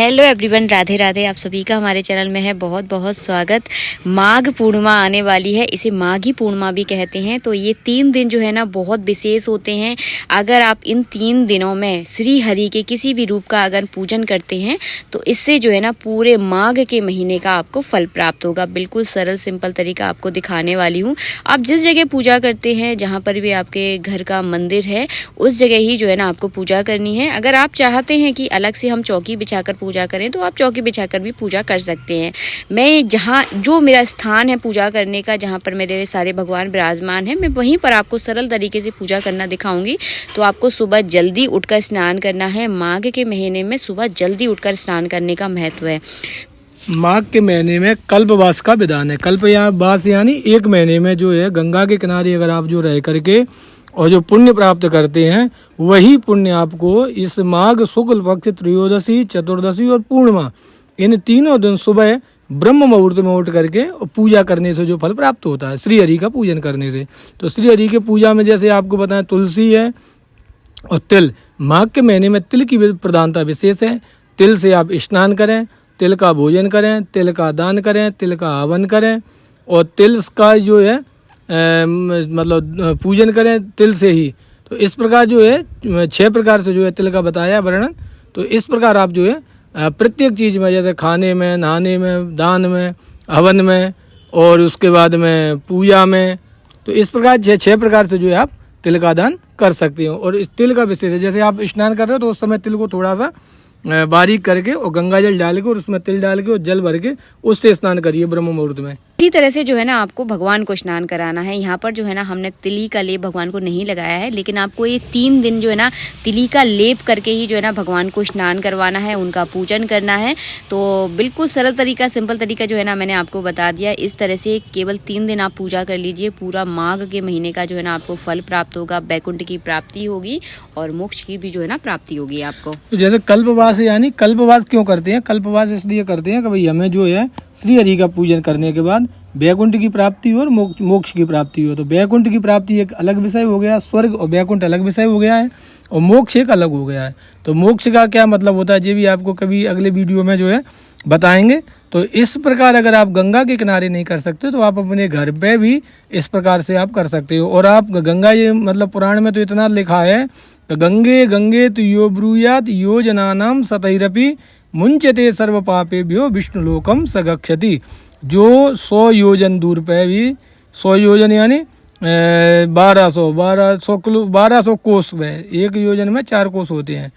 Hello everyone, Radhe Radhe. आप सभी का हमारे चैनल में है बहुत बहुत स्वागत। माघ पूर्णिमा आने वाली है, इसे माघी पूर्णिमा भी कहते हैं। तो ये 3 दिन जो है ना बहुत विशेष होते हैं। अगर आप इन 3 दिनों में श्री हरि के किसी भी रूप का अगर पूजन करते हैं तो इससे जो है ना पूरे माघ के महीने का आपको फल प्राप्त होगा। बिल्कुल सरल सिंपल तरीका आपको दिखाने वाली हूँ। आप जिस जगह पूजा करते हैं, जहाँ पर भी आपके घर का मंदिर है, उस जगह ही जो है ना आपको पूजा करनी है। अगर आप चाहते हैं कि अलग से हम चौकी बिछाकर पूजा करें तो आप चौकी बिछाकर भी पूजा कर सकते हैं। मैं जहाँ जो मेरा स्थान है पूजा करने का, जहाँ पर मेरे सारे भगवान विराजमान हैं, मैं वहीं पर आपको सरल तरीके से पूजा करना दिखाऊंगी। तो आपको सुबह जल्दी उठकर स्नान करना है। माघ के महीने में सुबह जल्दी उठकर स्नान करने का महत्व है। माघ के महीने में कल्पवास का विधान है। कल्पवास यानी 1 महीने में जो है गंगा के किनारे अगर आप जो रह करके और जो पुण्य प्राप्त करते हैं, वही पुण्य आपको इस माघ शुक्ल पक्ष त्रयोदशी, चतुर्दशी और पूर्णिमा, इन तीनों दिन सुबह ब्रह्म मुहूर्त में उठ करके पूजा करने से जो फल प्राप्त होता है, श्री हरि का पूजन करने से। तो श्री हरि के पूजा में जैसे आपको बताएं, तुलसी है और तिल। माघ के महीने में तिल की प्रधानता विशेष है। तिल से आप स्नान करें, तिल का भोजन करें, तिल का दान करें, तिल का हवन करें और तिल का जो है मतलब पूजन करें तिल से ही। तो इस प्रकार जो है 6 प्रकार से जो है तिल का बताया वर्णन। तो इस प्रकार आप जो है प्रत्येक चीज़ में, जैसे खाने में, नहाने में, दान में, हवन में और उसके बाद में पूजा में, तो इस प्रकार 6 प्रकार से जो है आप तिल का दान कर सकते हो। और इस तिल का विशेष है, जैसे आप स्नान कर रहे हो तो उस समय तिल को थोड़ा सा बारीक करके और गंगा जल डाल के और उसमें तिल डाल के और जल भर के उससे स्नान करिए ब्रह्म मुहूर्त में। इसी तरह से जो है ना आपको भगवान को स्नान कराना है। यहाँ पर जो है ना हमने तिली का लेप भगवान को नहीं लगाया है, लेकिन आपको ये 3 दिन जो है ना तिली का लेप करके ही जो है ना भगवान को स्नान करवाना है, उनका पूजन करना है। तो बिल्कुल सरल तरीका, सिंपल तरीका जो है ना मैंने आपको बता दिया। इस तरह से केवल 3 दिन आप पूजा कर लीजिए। पूरा माघ के महीने का जो है ना आपको फल प्राप्त होगा, वैकुंठ की प्राप्ति होगी और मोक्ष की भी जो है ना प्राप्ति होगी आपको। तो जैसे कल्पवास, यानी कल्पवास क्यों करते हैं? कल्पवास इसलिए करते हैं कि भाई हमें जो है श्री हरि का पूजन करने के बाद वैकुंठ की प्राप्ति हो और मोक्ष की प्राप्ति हो। तो वैकुंठ की प्राप्ति एक अलग विषय हो गया, स्वर्ग और वैकुंठ अलग विषय हो गया है और मोक्ष एक अलग हो गया है। तो मोक्ष का क्या मतलब होता है, ये भी आपको कभी अगले वीडियो में जो है बताएंगे। तो इस प्रकार अगर आप गंगा के किनारे नहीं कर सकते तो आप अपने घर पे भी इस प्रकार से आप कर सकते हो। और आप गंगा, ये मतलब पुराण में तो इतना लिखा है, गंगे गंगे तो यो ब्रूयात यो जनानाम सतैरपि मुंचते सर्व पापेभ्यो विष्णु लोकम सगच्छति। जो 100 योजन दूर पे भी, 100 योजन यानी 1200 कोस में, 1 योजन में 4 कोस होते हैं।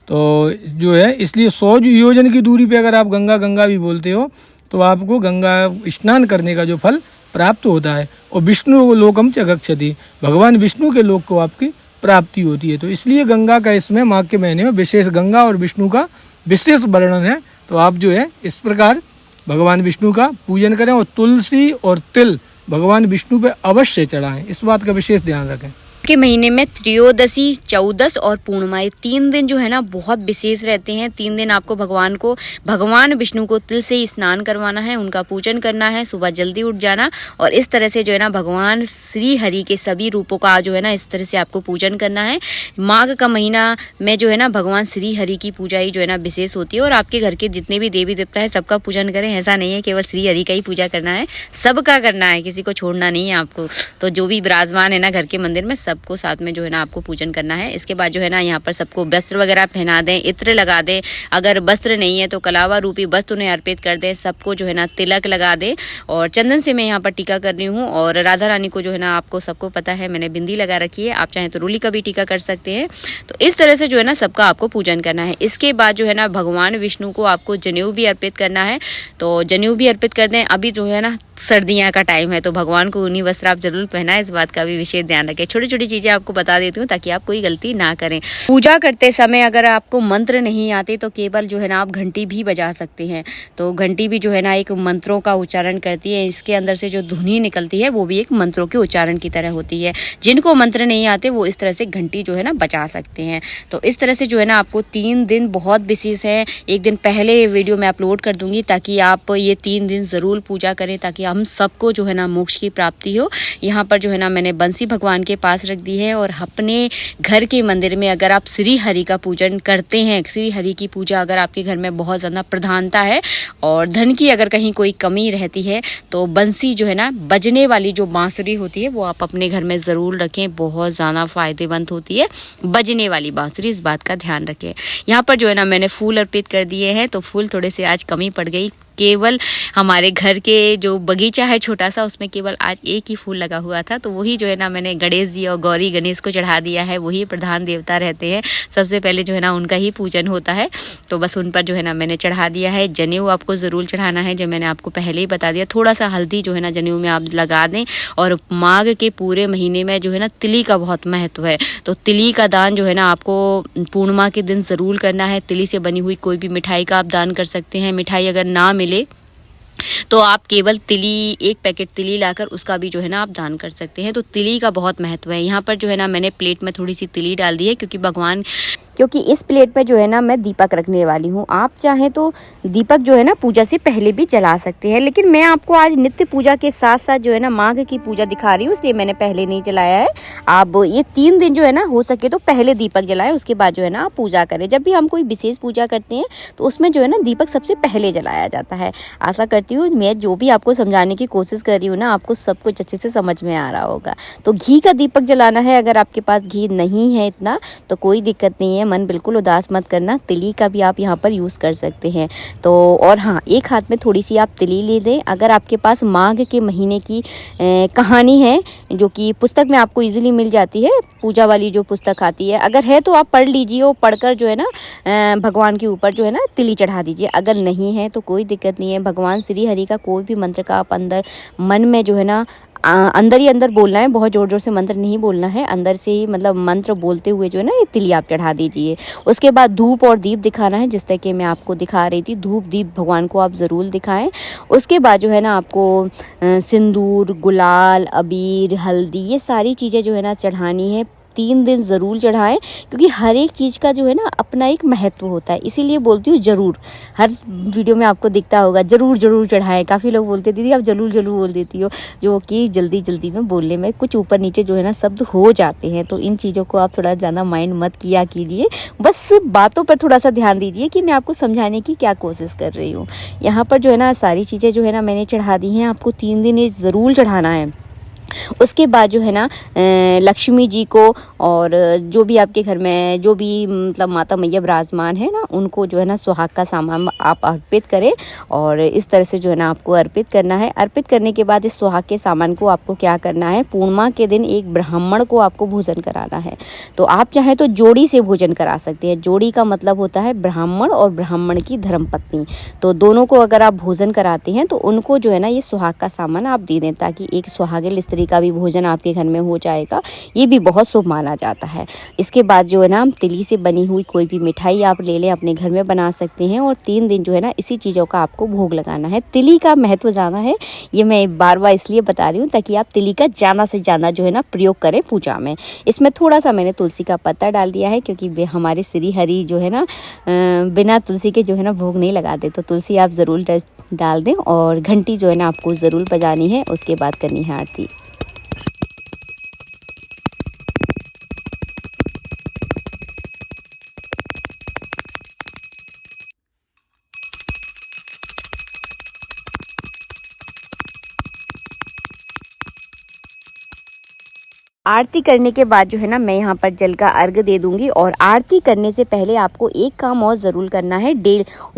तो जो है इसलिए 100 योजन की दूरी पे अगर आप गंगा भी बोलते हो तो आपको गंगा स्नान करने का जो फल प्राप्त होता है। और विष्णु लोकम च गच्छति, भगवान विष्णु के लोक को आपकी प्राप्ति होती है। तो इसलिए गंगा का इसमें माघ के महीने में विशेष, गंगा और विष्णु का विशेष वर्णन है। तो आप जो है इस प्रकार भगवान विष्णु का पूजन करें और तुलसी और तिल भगवान विष्णु पे अवश्य चढ़ाएं। इस बात का विशेष ध्यान रखें। के महीने में त्रयोदशी, 14 और पूर्णिमा, 3 दिन जो है ना बहुत विशेष रहते हैं। 3 दिन आपको भगवान विष्णु को तिल से ही स्नान करवाना है, उनका पूजन करना है, सुबह जल्दी उठ जाना और इस तरह से जो है ना भगवान श्री हरि के सभी रूपों का जो है ना इस तरह से आपको पूजन करना है। माघ का महीना में जो है ना भगवान श्री हरि की पूजा ही जो है ना विशेष होती है। और आपके घर के जितने भी देवी देवता है सबका पूजन करें, ऐसा नहीं है केवल श्री हरि का ही पूजा करना है, सबका करना है, किसी को छोड़ना नहीं है आपको। तो जो भी विराजमान है ना घर के मंदिर में, सबको साथ में जो है ना आपको पूजन करना है। इसके बाद जो है ना यहाँ पर सबको वस्त्र वगैरह पहना दें, इत्र लगा दें। अगर वस्त्र नहीं है तो कलावा रूपी वस्त्र उन्हें अर्पित कर दें। सबको जो है ना तिलक लगा दें और चंदन से मैं यहाँ पर टीका कर रही हूँ। और राधा रानी को जो है ना आपको सबको पता है मैंने बिंदी लगा रखी है, आप चाहें तो रूली का भी टीका कर सकते हैं। तो इस तरह से जो है ना सबका आपको पूजन करना है। इसके बाद जो है ना भगवान विष्णु को आपको जनेऊ भी अर्पित करना है। तो जनेऊ भी अर्पित कर दें। अभी जो है ना सर्दियाँ का टाइम है तो भगवान को ऊनी वस्त्र आप जरूर पहनाएं, इस बात का भी विशेष ध्यान रखें। छोटी छोटी चीजें आपको बता देती हूँ ताकि आप कोई गलती ना करें। पूजा करते समय अगर आपको मंत्र नहीं आते तो केवल जो है ना आप घंटी भी बजा सकते हैं। तो घंटी भी जो है ना एक मंत्रों का उच्चारण करती है, इसके अंदर से जो ध्वनि निकलती है वो भी एक मंत्रों के उच्चारण की तरह होती है। जिनको मंत्र नहीं आते वो इस तरह से घंटी जो है ना बजा सकते हैं। तो इस तरह से जो है ना आपको 3 दिन बहुत विशेष है। एक दिन पहले वीडियो में अपलोड कर दूंगी ताकि आप ये 3 दिन जरूर पूजा करें, ताकि हम सबको जो है ना मोक्ष की प्राप्ति हो। यहाँ पर जो है ना मैंने बंसी भगवान के पास रख दी है। और अपने घर के मंदिर में अगर आप श्री हरि का पूजन करते हैं, श्री हरि की पूजा अगर आपके घर में बहुत ज़्यादा प्रधानता है और धन की अगर कहीं कोई कमी रहती है, तो बंसी जो है ना बजने वाली जो बांसुरी होती है वो आप अपने घर में ज़रूर रखें, बहुत ज़्यादा फ़ायदेमंद होती है बजने वाली बांसुरी, इस बात का ध्यान रखें। यहाँ पर जो है ना मैंने फूल अर्पित कर दिए हैं, तो फूल थोड़े से आज कमी पड़ गई। केवल हमारे घर के जो बगीचा है छोटा सा, उसमें केवल आज एक ही फूल लगा हुआ था, तो वही जो है ना मैंने गणेश जी और गौरी गणेश को चढ़ा दिया है। वही प्रधान देवता रहते हैं, सबसे पहले जो है ना उनका ही पूजन होता है, तो बस उन पर जो है ना मैंने चढ़ा दिया है। जनेऊ आपको ज़रूर चढ़ाना है, जो मैंने आपको पहले ही बता दिया। थोड़ा सा हल्दी जो है ना जनेऊ में आप लगा दें। और माघ के पूरे महीने में जो है ना तिली का बहुत महत्व है, तो तिली का दान जो है ना आपको पूर्णिमा के दिन ज़रूर करना है। तिली से बनी हुई कोई भी मिठाई का आप दान कर सकते हैं। मिठाई अगर ना मिले तो आप केवल तिली, एक पैकेट तिली लाकर उसका भी जो है ना आप दान कर सकते हैं। तो तिली का बहुत महत्व है। यहाँ पर जो है ना मैंने प्लेट में थोड़ी सी तिली डाल दी है, क्योंकि इस प्लेट पर जो है ना मैं दीपक रखने वाली हूँ। आप चाहें तो दीपक जो है ना पूजा से पहले भी जला सकते हैं, लेकिन मैं आपको आज नित्य पूजा के साथ साथ जो है ना माघ की पूजा दिखा रही हूँ, इसलिए मैंने पहले नहीं जलाया है। आप ये 3 दिन जो है ना हो सके तो पहले दीपक जलाएं, उसके बाद जो है ना आप पूजा करें। जब भी हम कोई विशेष पूजा करते हैं तो उसमें जो है ना दीपक सबसे पहले जलाया जाता है। आशा करती हूँ मैं जो भी आपको समझाने की कोशिश कर रही हूँ ना, आपको सब कुछ अच्छे से समझ में आ रहा होगा। तो घी का दीपक जलाना है। अगर आपके पास घी नहीं है इतना तो कोई दिक्कत नहीं है, मन बिल्कुल उदास मत करना। तिली का भी आप यहाँ पर यूज़ कर सकते हैं। तो और हाँ, एक हाथ में थोड़ी सी आप तिली ले लें। अगर आपके पास माघ के महीने की कहानी है, जो कि पुस्तक में आपको इजीली मिल जाती है, पूजा वाली जो पुस्तक आती है, अगर है तो आप पढ़ लीजिए और पढ़कर जो है ना भगवान के ऊपर जो है ना तिली चढ़ा दीजिए। अगर नहीं है तो कोई दिक्कत नहीं है। भगवान श्री हरि का कोई भी मंत्र का आप अंदर मन में जो है ना अंदर ही अंदर बोलना है, बहुत ज़ोर ज़ोर से मंत्र नहीं बोलना है, अंदर से ही मतलब मंत्र बोलते हुए जो है ना ये तिली आप चढ़ा दीजिए। उसके बाद धूप और दीप दिखाना है, जिस तरह कि मैं आपको दिखा रही थी। धूप दीप भगवान को आप ज़रूर दिखाएं। उसके बाद जो है ना आपको सिंदूर, गुलाल, अबीर, हल्दी, ये सारी चीज़ें जो है ना चढ़ानी है। 3 दिन ज़रूर चढ़ाएं, क्योंकि हर एक चीज़ का जो है ना अपना एक महत्व होता है। इसीलिए बोलती हूँ ज़रूर, हर वीडियो में आपको दिखता होगा ज़रूर ज़रूर चढ़ाएं। काफ़ी लोग बोलते दीदी आप ज़रूर ज़रूर बोल देती हो, जो कि जल्दी जल्दी में बोलने में कुछ ऊपर नीचे जो है ना शब्द हो जाते हैं। तो इन चीज़ों को आप थोड़ा ज़्यादा माइंड मत किया कीजिए, बस बातों पर थोड़ा सा ध्यान दीजिए कि मैं आपको समझाने की क्या कोशिश कर रही हूँ। यहाँ पर जो है ना सारी चीज़ें जो है ना मैंने चढ़ा दी हैं। आपको 3 दिन ये ज़रूर चढ़ाना है। उसके बाद जो है ना लक्ष्मी जी को और जो भी आपके घर में जो भी मतलब माता मैया विराजमान है ना, उनको जो है ना सुहाग का सामान आप अर्पित करें। और इस तरह से जो है ना आपको अर्पित करना है। अर्पित करने के बाद इस सुहाग के सामान को आपको क्या करना है, पूर्णिमा के दिन एक ब्राह्मण को आपको भोजन कराना है। तो आप चाहें तो जोड़ी से भोजन करा सकते हैं। जोड़ी का मतलब होता है ब्राह्मण और ब्राह्मण की धर्मपत्नी, तो दोनों को अगर आप भोजन कराते हैं तो उनको जो है ना ये सुहाग का सामान आप दे दें, ताकि एक सुहागिन स्त्री का भी भोजन आपके घर में हो जाएगा। ये भी बहुत शुभ माना जाता है। इसके बाद जो है ना तिली से बनी हुई कोई भी मिठाई आप ले लें, अपने घर में बना सकते हैं। और 3 दिन जो है ना इसी चीज़ों का आपको भोग लगाना है। तिली का महत्व ज़्यादा है, ये मैं बार बार इसलिए बता रही हूँ ताकि आप तिली का ज़्यादा से ज़्यादा जो है ना प्रयोग करें पूजा में। इसमें थोड़ा सा मैंने तुलसी का पत्ता डाल दिया है, क्योंकि हमारे श्री हरि जो है ना बिना तुलसी के जो है ना भोग नहीं लगाते, तो तुलसी आप ज़रूर डाल दें। और घंटी जो है ना आपको ज़रूर बजानी है। उसके बाद करनी है आरती। आरती करने के बाद जो है ना मैं यहाँ पर जल का अर्घ दे दूंगी। और आरती करने से पहले आपको एक काम और ज़रूर करना है,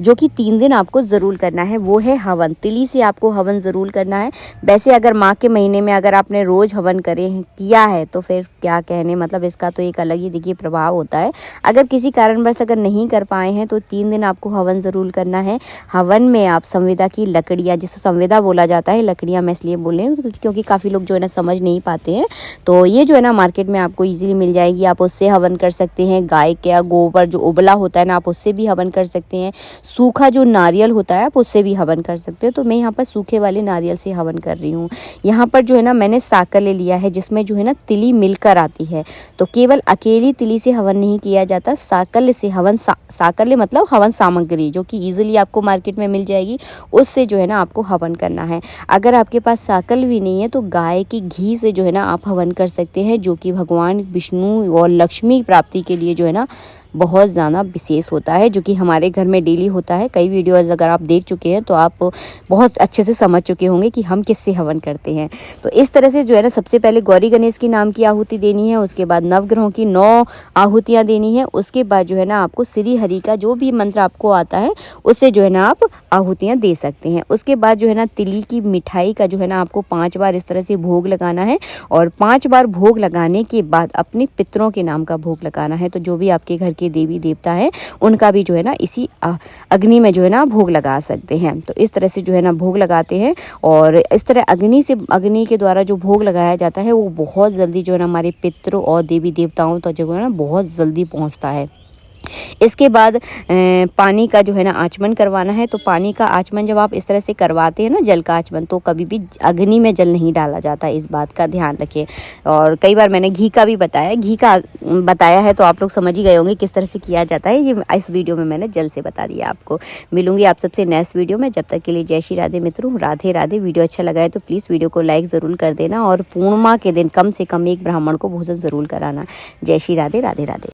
जो कि 3 दिन आपको ज़रूर करना है, वो है हवन। तिली से आपको हवन ज़रूर करना है। वैसे अगर माघ के महीने में अगर आपने रोज़ हवन किया है तो फिर क्या कहने, मतलब इसका तो एक अलग ही देखिए प्रभाव होता है। अगर किसी कारणवश अगर नहीं कर पाए हैं तो 3 दिन आपको हवन ज़रूर करना है। हवन में आप संविदा की लकड़ियाँ, जिसे संविदा बोला जाता है, लकड़ियाँ मैं इसलिए बोल रही हूँ क्योंकि काफ़ी लोग जो है ना समझ नहीं पाते हैं, तो ये जो है ना मार्केट में आपको ईजिली मिल जाएगी, आप उससे हवन कर सकते हैं। गाय का गोबर जो उबला होता है ना, आप उससे भी हवन कर सकते हैं। सूखा जो नारियल होता है आप उससे भी हवन कर सकते हो। तो मैं यहाँ पर सूखे वाले नारियल से हवन कर रही हूँ। यहाँ पर जो है ना मैंने साकल ले लिया है, जिसमें जो है ना तिली मिलकर आती है। तो केवल अकेली तिली से हवन नहीं किया जाता, साकल से हवन, साकल मतलब हवन सामग्री जो कि ईजिली आपको मार्केट में मिल जाएगी, उससे जो है ना आपको हवन करना है। अगर आपके पास साकल भी नहीं है तो गाय की घी से जो है ना आप हवन कर सकते हैं, जो कि भगवान विष्णु और लक्ष्मी प्राप्ति के लिए जो है ना बहुत ज़्यादा विशेष होता है, जो कि हमारे घर में डेली होता है। कई वीडियोज़ अगर आप देख चुके हैं तो आप बहुत अच्छे से समझ चुके होंगे कि हम किससे हवन करते हैं। तो इस तरह से जो है ना सबसे पहले गौरी गणेश की नाम की आहुति देनी है, उसके बाद नवग्रहों की 9 आहुतियाँ देनी है, उसके बाद जो है ना आपको श्री हरि का जो भी मंत्र आपको आता है उससे जो है ना आप आहुतियाँ दे सकते हैं। उसके बाद जो है ना तिली की मिठाई का जो है ना आपको 5 बार इस तरह से भोग लगाना है, और 5 बार भोग लगाने के बाद अपने पितरों के नाम का भोग लगाना है। तो जो भी आपके घर के देवी देवता है उनका भी जो है ना इसी अग्नि में जो है ना भोग लगा सकते हैं। तो इस तरह से जो है ना भोग लगाते हैं, और इस तरह अग्नि के द्वारा जो भोग लगाया जाता है वो बहुत जल्दी जो है ना हमारे पितरों और देवी देवताओं तक जो है ना बहुत जल्दी पहुंचता है। इसके बाद पानी का जो है ना आचमन करवाना है। तो पानी का आचमन जब आप इस तरह से करवाते हैं ना, जल का आचमन, तो कभी भी अग्नि में जल नहीं डाला जाता, इस बात का ध्यान रखिए। और कई बार मैंने घी का भी बताया है, तो आप लोग समझ ही गए होंगे किस तरह से किया जाता है। ये इस वीडियो में मैंने जल से बता दिया आपको। मिलूंगी आप सबसे नेक्स्ट वीडियो में, जब तक के लिए जय श्री राधे मित्रों, राधे राधे। वीडियो अच्छा लगा है तो प्लीज़ वीडियो को लाइक ज़रूर कर देना, और पूर्णिमा के दिन कम से कम एक ब्राह्मण को भोजन ज़रूर कराना। जय श्री राधे, राधे राधे।